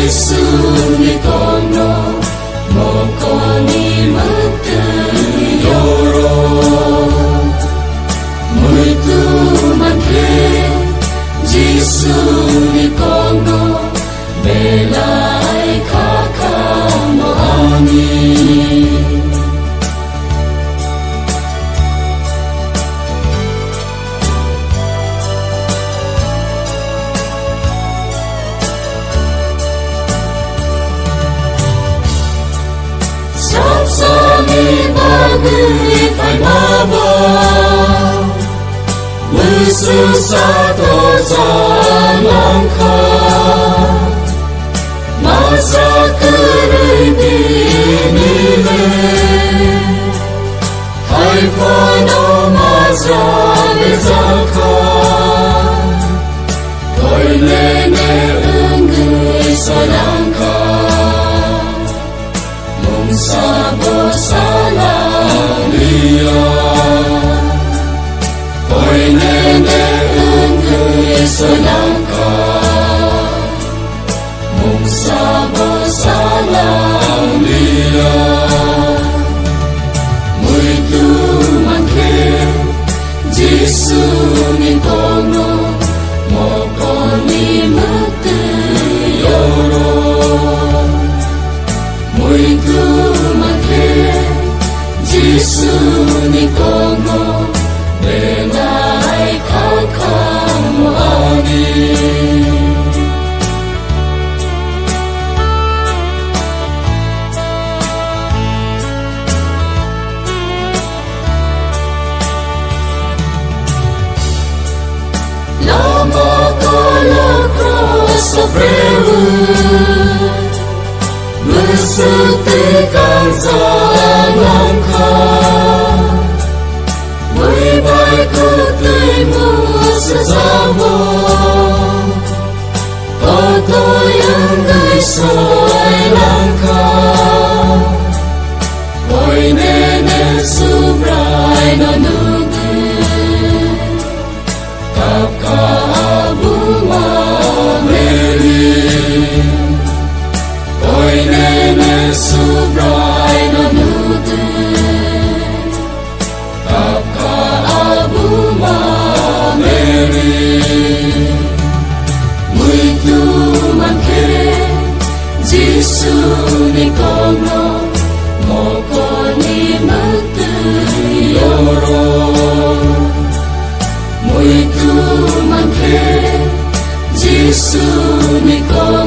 Giêsu ni kono mokoni mate yoro muito manke Giêsu ni kono belai kakamo ani phải mama Yesu satu jalan kau masa keribini hai fono masa bezakan koi nene unggui salangkan mung sabo salah Koi nene unggui salangkan mung sabo salang dia muito manke Giêsu ni kono mokoni mate yoro muito manke Giêsu ni kono belai kakamo ani Lama kala cross of bersetikan salangkan Muy baik kutimu sesama Kata yang geisai langkah Koi nene subrai nanungi Kapka bunga meri Koi nene subrai nanungi Muito manke Giêsu ni kono mokoni mate yoro Muito manke Giêsu ni kono